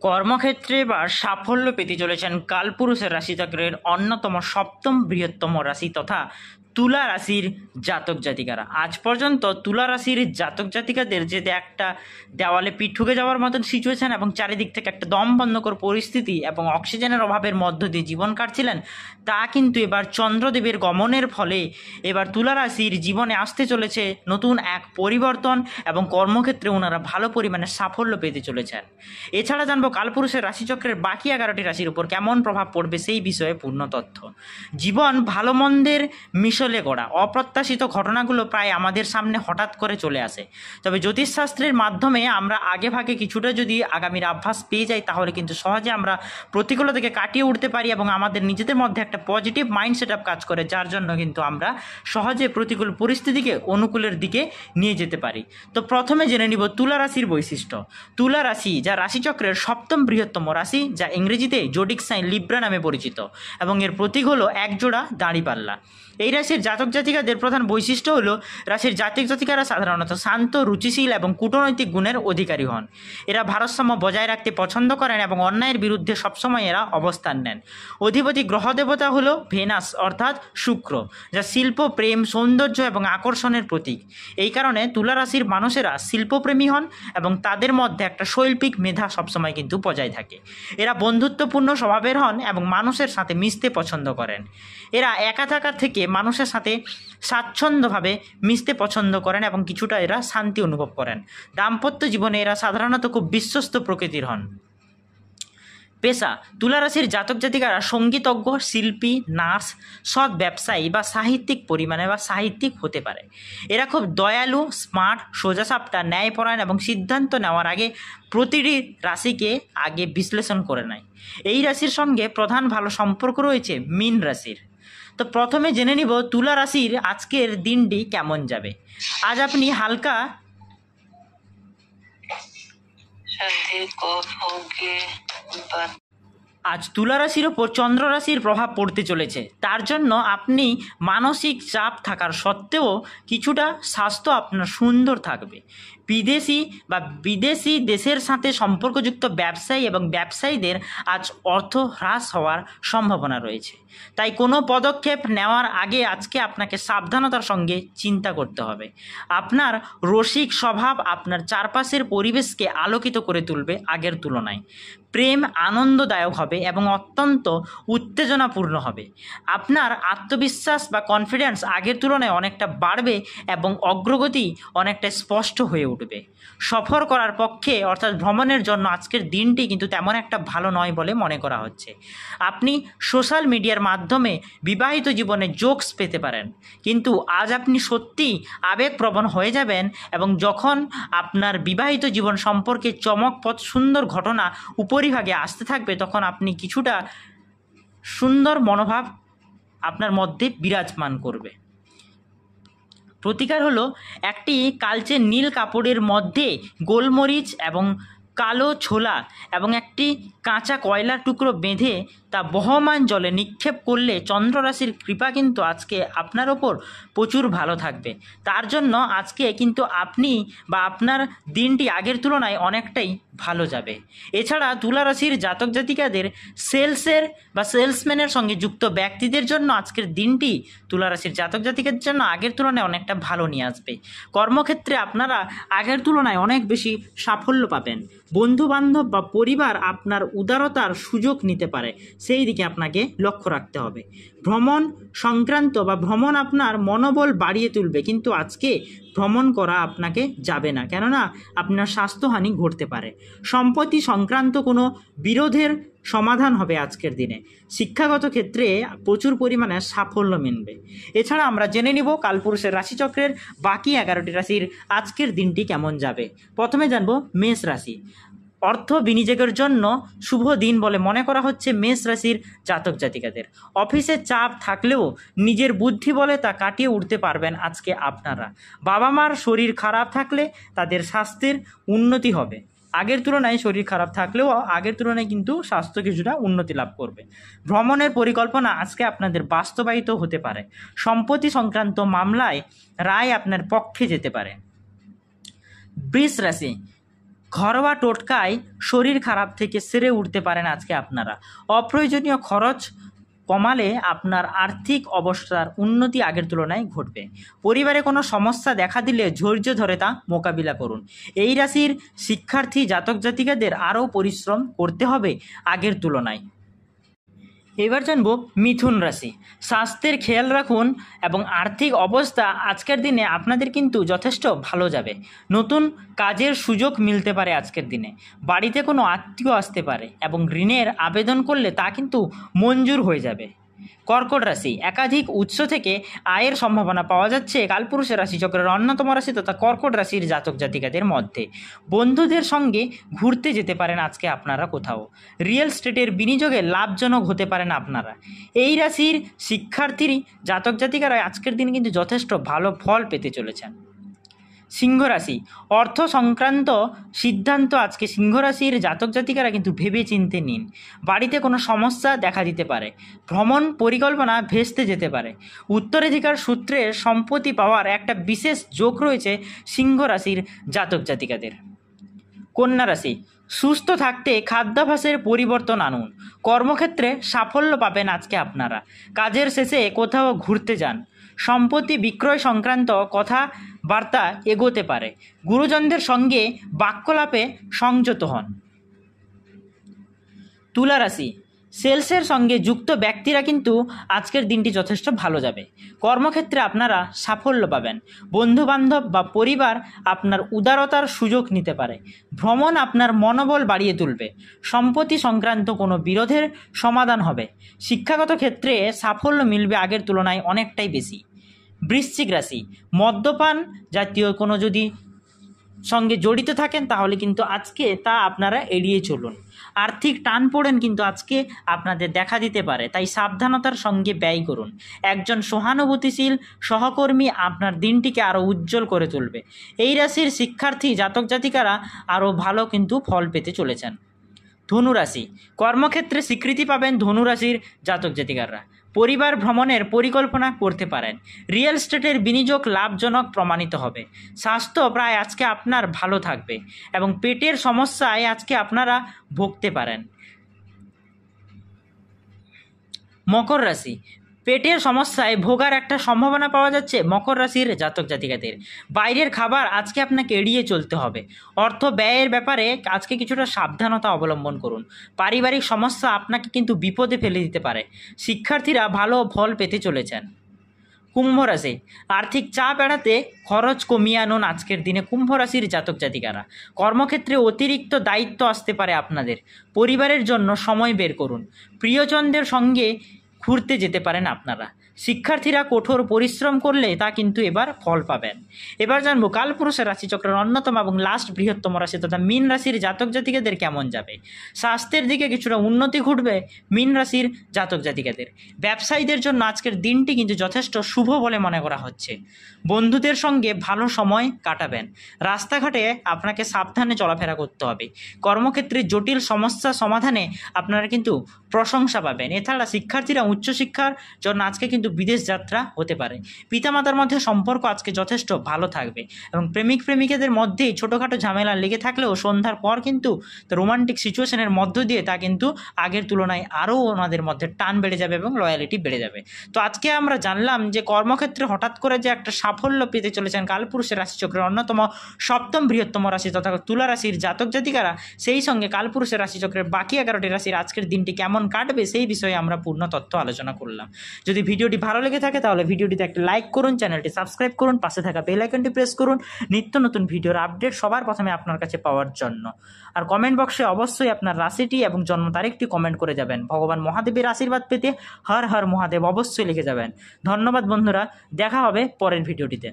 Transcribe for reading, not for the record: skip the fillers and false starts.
কর্মক্ষেত্রে এবার সাফল্য পেতে চলেছেন কালপুরুষের রাশিচক্রের অন্যতম সপ্তম বৃহত্তম রাশি তথা তুলা রাশির জাতক জাতিকারা। আজ পর্যন্ত তুলা রাশির জাতক জাতিকাদের যে একটা দেওয়ালে পিঠ ঠুকে যাওয়ার মতন সিচুয়েশন এবং চারিদিক থেকে একটা দম বন্ধকর পরিস্থিতি এবং অক্সিজেনের অভাবের মধ্য দিয়ে জীবন কাটছিলেন, তা কিন্তু এবার চন্দ্রদেবের গমনের ফলে এবার তুলা রাশির জীবনে আসতে চলেছে নতুন এক পরিবর্তন এবং কর্মক্ষেত্রে ওনারা ভালো পরিমাণে সাফল্য পেতে চলেছেন। এছাড়া জানবো কালপুরুষের রাশিচক্রের বাকি 11টি রাশির উপর কেমন প্রভাব পড়বে সেই বিষয়ে পূর্ণ তথ্য। জীবন ভালো মন্দের মিশলে গড়া, অপ্রত্যাশিত ঘটনাগুলো প্রায় আমাদের সামনে হঠাৎ করে চলে আসে। তবে জ্যোতিষশাস্ত্রের মাধ্যমে আমরা আগে ভাগে কিছুটা যদি আগামীর আভাস পেয়ে যাই তাহলে কিন্তু সহজে আমরা প্রতিকূলতাকে কাটিয়ে উঠতে পারি এবং আমাদের নিজেদের মধ্যে একটা পজিটিভ মাইন্ড সেট আপ কাজ করে, যার জন্য কিন্তু আমরা সহজে প্রতিকূল পরিস্থিতিকে অনুকূলের দিকে নিয়ে যেতে পারি। তো প্রথমে জেনে নিব তুলা রাশির বৈশিষ্ট্য। তুলা রাশি যা রাশিচক্রের সপ্তম বৃহত্তম রাশি, যা ইংরেজিতে জোডিক সাইন লিব্রা নামে পরিচিত এবং এর প্রতীক হলো একজোড়া দাঁড়িপাল্লা। এই রাশির জাতক জাতিকাদের প্রধান বৈশিষ্ট্য হলো রাশির জাতক জাতিকারা সাধারণত শান্ত, রুচিশীল এবং কূটনৈতিক গুণের অধিকারী হন। এরা ভারসাম্য বজায় রাখতে পছন্দ করেন এবং অন্যায়ের বিরুদ্ধে সবসময় এরা অবস্থান নেন। অধিপতি গ্রহ দেবতা হলো ভেনাস অর্থাৎ শুক্র, যা শিল্প, প্রেম, সৌন্দর্য এবং আকর্ষণের প্রতীক। এই কারণে তুলা রাশির মানুষেরা শিল্পপ্রেমী হন এবং তাদের মধ্যে একটা শৈল্পিক মেধা সবসময় কিন্তু বজায় থাকে। এরা বন্ধুত্বপূর্ণ স্বভাবের হন এবং মানুষের সাথে মিশতে পছন্দ করেন। এরা একা থাকার থেকে মানুষের সাথে স্বাচ্ছন্দ্যভাবে মিশতে পছন্দ করেন এবং কিছুটা এরা শান্তি অনুভব করেন। দাম্পত্য জীবনে এরা সাধারণত খুব বিশ্বস্ত প্রকৃতির হন। পেশা: তুলা রাশির জাতক জাতিকারা সঙ্গীতজ্ঞ, শিল্পী, নার্স, সৎ ব্যবসায়ী বা সাহিত্যিক হতে পারে। এরা খুব দয়ালু, স্মার্ট, সোজাসাপটা, ন্যায়পরায়ণ এবং সিদ্ধান্ত নেওয়ার আগে প্রতিটি রাশিকে আগে বিশ্লেষণ করে নেয়। এই রাশির সঙ্গে প্রধান ভালো সম্পর্ক রয়েছে মীন রাশির। তো প্রথমে জেনে নিব তুলা রাশির আজকের দিনটি কেমন যাবে। আজ আপনি হালকা আজ তুলা রাশির ওপর চন্দ্র রাশির প্রভাব পড়তে চলেছে। তার জন্য আপনি মানসিক চাপ থাকার সত্ত্বেও কিছুটা স্বাস্থ্য আপনার সুন্দর থাকবে। বিদেশি দেশের সাথে সম্পর্কযুক্ত ব্যবসায়ী এবং ব্যবসায়ীদের আজ অর্থ হ্রাস হওয়ার সম্ভাবনা রয়েছে। তাই কোনো পদক্ষেপ নেওয়ার আগে আজকে আপনাকে সাবধানতার সঙ্গে চিন্তা করতে হবে। আপনার রসিক স্বভাব আপনার চারপাশের পরিবেশকে আলোকিত করে তুলবে আগের তুলনায়। প্রেম আনন্দদায়ক হবে এবং অত্যন্ত উত্তেজনাপূর্ণ হবে। আপনার আত্মবিশ্বাস বা কনফিডেন্স আগের তুলনায় অনেকটা বাড়বে এবং অগ্রগতি অনেকটা স্পষ্ট হয়ে উঠবে। সফর করার পক্ষে অর্থাৎ ভ্রমণের জন্য আজকের দিনটি কিন্তু তেমন একটা ভালো নয় বলে মনে করা হচ্ছে। আপনি সোশ্যাল মিডিয়ার মাধ্যমে বিবাহিত জীবনে জোকস পেতে পারেন, কিন্তু আজ আপনি সত্যিই আবেগপ্রবণ হয়ে যাবেন এবং যখন আপনার বিবাহিত জীবন সম্পর্কে চমকপ্রদ সুন্দর ঘটনা উপরিভাগে আসতে থাকবে তখন আপনি কিছুটা সুন্দর মনোভাব আপনার মধ্যে বিরাজমান করবে। প্রতিকার হলো একটি কালচে নীল কাপড়ের মধ্যে গোলমরিচ এবং কালো ছোলা এবং একটি কাঁচা কয়লার টুকরো বেঁধে তা বহমান জলে নিক্ষেপ করলে চন্দ্ররাশির কৃপা কিন্তু আজকে আপনার ওপর প্রচুর ভালো থাকবে। তার জন্য আজকে কিন্তু আপনি বা আপনার দিনটি আগের তুলনায় অনেকটাই ভালো যাবে। এছাড়া তুলা রাশির জাতক জাতিকাদের সেলসম্যানের সঙ্গে যুক্ত ব্যক্তিদের জন্য আজকের দিনটি তুলা রাশির জাতক জাতিকাদের জন্য আগের তুলনায় অনেকটা ভালো নিয়ে আসবে। কর্মক্ষেত্রে আপনারা আগের তুলনায় অনেক বেশি সাফল্য পাবেন। বন্ধুবান্ধব বা পরিবার আপনার উদারতার সুযোগ নিতে পারে, সেই দিকে আপনাকে লক্ষ্য রাখতে হবে। ভ্রমণ আপনার মনোবল বাড়িয়ে তুলবে, কিন্তু আজকে ভ্রমণ করা আপনাকে যাবে না, কেননা আপনার স্বাস্থ্যহানি ঘটতে পারে। সম্পত্তি সংক্রান্ত কোনো বিরোধের সমাধান হবে আজকের দিনে। শিক্ষাগত ক্ষেত্রে প্রচুর পরিমাণে সাফল্য মিলবে। এছাড়া আমরা জেনে নিব কালপুরুষের রাশিচক্রের বাকি 11টি রাশির আজকের দিনটি কেমন যাবে। প্রথমে জানব মেষ রাশি। অর্থ বিনিয়োগের জন্য শুভ দিন বলে মনে করা হচ্ছে মেষ রাশির জাতক জাতিকাদের। অফিসে চাপ থাকলেও নিজের বুদ্ধি বলে তা কাটিয়ে উঠতে পারবেন আজকে আপনারা। বাবা মার শরীর খারাপ থাকলে তাদের স্বাস্থ্যের উন্নতি হবে। আগের তুলনায় শরীর খারাপ থাকলেও আগের তুলনায় কিন্তু স্বাস্থ্য কিছুটা উন্নতি লাভ করবে। ভ্রমণের পরিকল্পনা আজকে আপনাদের বাস্তবায়িত হতে পারে। সম্পত্তি সংক্রান্ত মামলায় রায় আপনার পক্ষে যেতে পারে। বৃষ রাশি, ঘরোয়া টোটকায় শরীর খারাপ থেকে সেরে উঠতে পারেন আজকে আপনারা। অপ্রয়োজনীয় খরচ কমালে আপনার আর্থিক অবস্থার উন্নতি আগের তুলনায় ঘটবে। পরিবারে কোনো সমস্যা দেখা দিলে ধৈর্য ধরে তা মোকাবিলা করুন। এই রাশির শিক্ষার্থী জাতক জাতিকাদের আরও পরিশ্রম করতে হবে আগের তুলনায়। এবার জানবো মিথুন রাশি। স্বাস্থ্যের খেয়াল রাখুন এবং আর্থিক অবস্থা আজকের দিনে আপনাদের কিন্তু যথেষ্ট ভালো যাবে। নতুন কাজের সুযোগ মিলতে পারে আজকের দিনে। বাড়িতে কোনো আত্মীয় আসতে পারে এবং ঋণের আবেদন করলে তা কিন্তু মঞ্জুর হয়ে যাবে। কর্কট রাশি, একাধিক উৎস থেকে আয়ের সম্ভাবনা পাওয়া যাচ্ছে কালপুরুষের রাশিচক্রের অন্যতম রাশি তথা কর্কট রাশির জাতক জাতিকাদের মধ্যে। বন্ধুদের সঙ্গে ঘুরতে যেতে পারেন আজকে আপনারা কোথাও। রিয়েল এস্টেটের বিনিয়োগে লাভজনক হতে পারেন আপনারা। এই রাশির শিক্ষার্থীর জাতক জাতিকারা আজকের দিন কিন্তু যথেষ্ট ভালো ফল পেতে চলেছেন। সিংহ রাশি, অর্থ সংক্রান্ত সিদ্ধান্ত আজকে সিংহ রাশির জাতক জাতিকারা কিন্তু ভেবে চিনতে নিন। বাড়িতে কোনো সমস্যা দেখা দিতে পারে। ভ্রমণ পরিকল্পনা ভেস্তে যেতে পারে। উত্তরাধিকার সূত্রে সম্পত্তি পাওয়ার একটা বিশেষ যোগ রয়েছে সিংহ রাশির জাতক জাতিকাদের। কন্যা রাশি, সুস্থ থাকতে খাদ্যাভ্যাসের পরিবর্তন আনুন। কর্মক্ষেত্রে সাফল্য পাবেন আজকে আপনারা। কাজের শেষে কোথাও ঘুরতে যান। সম্পত্তি বিক্রয় সংক্রান্ত কথাবার্তা এগোতে পারে। গুরুজনদের সঙ্গে বাক্যলাপে সংযত হন। তুলা রাশি, সেলসের সঙ্গে যুক্ত ব্যক্তিরা কিন্তু আজকের দিনটি যথেষ্ট ভালো যাবে। কর্মক্ষেত্রে আপনারা সাফল্য পাবেন। বন্ধুবান্ধব বা পরিবার আপনার উদারতার সুযোগ নিতে পারে। ভ্রমণ আপনার মনোবল বাড়িয়ে তুলবে। সম্পত্তি সংক্রান্ত কোনো বিরোধের সমাধান হবে। শিক্ষাগত ক্ষেত্রে সাফল্য মিলবে আগের তুলনায় অনেকটাই বেশি। বৃশ্চিক রাশি, মদ্যপান জাতীয় কোনো যদি সঙ্গে জড়িত থাকেন তাহলে কিন্তু আজকে তা আপনারা এড়িয়ে চলুন। আর্থিক টানপোড়েন কিন্তু আজকে আপনাদের দেখা দিতে পারে, তাই সাবধানতার সঙ্গে ব্যয় করুন। একজন সহানুভূতিশীল সহকর্মী আপনার দিনটিকে আরও উজ্জ্বল করে তুলবে। এই রাশির শিক্ষার্থী জাতক জাতিকারা আরও ভালো কিন্তু ফল পেতে চলেছেন। ধনুরাশি, কর্মক্ষেত্রে স্বীকৃতি পাবেন ধনুরাশির জাতক জাতিকাররা। পরিবার ভ্রমণের পরিকল্পনা করতে পারেন। রিয়েল এস্টেটের বিনিয়োগ লাভজনক প্রমাণিত হবে। স্বাস্থ্য প্রায় আজকে আপনার ভালো থাকবে এবং পেটের সমস্যায় আজকে আপনারা ভুগতে পারেন। মকর রাশি, পেটের সমস্যায় ভোগার একটা সম্ভাবনা পাওয়া যাচ্ছে মকর রাশির জাতক জাতিকাদের। বাইরের খাবার আজকে আপনাকে এড়িয়ে চলতে হবে। অর্থ ব্যয়ের ব্যাপারে আজকে কিছুটা সাবধানতা অবলম্বন করুন। পারিবারিক সমস্যা আপনাকে কিন্তু বিপদে ফেলে দিতে পারে। শিক্ষার্থীরা ভালো ফল পেতে চলেছেন। কুম্ভ রাশি, আর্থিক চাপ এড়াতে খরচ কমিয়ে আনুন আজকের দিনে কুম্ভ রাশির জাতক জাতিকারা। কর্মক্ষেত্রে অতিরিক্ত দায়িত্ব আসতে পারে আপনাদের। পরিবারের জন্য সময় বের করুন। প্রিয়জনদের সঙ্গে ঘুরতে যেতে পারেন আপনারা। শিক্ষার্থীরা কঠোর পরিশ্রম করলে তা কিন্তু এবার ফল পাবেন। এবার জানবো কালপুরুষের রাশিচক্রের অন্যতম এবং লাস্ট বৃহত্তম রাশি তথা মীন রাশির জাতক জাতিকাদের কেমন যাবে। স্বাস্থ্যের দিকে কিছুটা উন্নতি ঘটবে মীন রাশির জাতক জাতিকাদের। ব্যবসায়ীদের জন্য আজকের দিনটি কিন্তু যথেষ্ট শুভ বলে মনে করা হচ্ছে। বন্ধুদের সঙ্গে ভালো সময় কাটাবেন। রাস্তাঘাটে আপনাকে সাবধানে চলাফেরা করতে হবে। কর্মক্ষেত্রে জটিল সমস্যা সমাধানে আপনারা কিন্তু প্রশংসা পাবেন। এছাড়া শিক্ষার্থীরা উচ্চশিক্ষার জন্য আজকে কিন্তু বিদেশ যাত্রা হতে পারে। পিতামাতার মধ্যে সম্পর্ক আজকে যথেষ্ট ভালো থাকবে এবং প্রেমিক প্রেমিকাদের মধ্যেই ছোটোখাটো ঝামেলা লেগে থাকলেও সন্ধ্যার পর কিন্তু রোমান্টিক সিচুয়েশনের মধ্য দিয়ে তা কিন্তু আগের তুলনায় আরও ওনাদের মধ্যে টান বেড়ে যাবে এবং লয়ালিটি বেড়ে যাবে। তো আজকে আমরা জানলাম যে কর্মক্ষেত্রে হঠাৎ করে যে একটা সাফল্য পেতে চলেছেন কালপুরুষের রাশিচক্রের অন্যতম সপ্তম বৃহত্তম রাশি তথা তুলা রাশির জাতক জাতিকারা, সেই সঙ্গে কালপুরুষের রাশিচক্রের বাকি 11টি রাশির আজকের দিনটি কেমন কাটবে সেই বিষয়ে আমরা পূর্ণ তথ্য আলোচনা করলাম। যদি ভিডিওটি ভালো লেগে থাকে তাহলে ভিডিওটিতে একটা লাইক করুন, চ্যানেলটি সাবস্ক্রাইব করুন, পাশে থাকা বেল আইকনটি প্রেস করুন নিত্য নতুন ভিডিওর আপডেট সবার প্রথমে আপনার কাছে পাওয়ার জন্য। আর কমেন্ট বক্সে অবশ্যই আপনার রাশিটি এবং জন্ম তারিখটি কমেন্ট করে যাবেন। ভগবান মহাদেবের আশীর্বাদ পেতে হর হর মহাদেব অবশ্যই লিখে যাবেন। ধন্যবাদ বন্ধুরা, দেখা হবে পরের ভিডিওটিতে।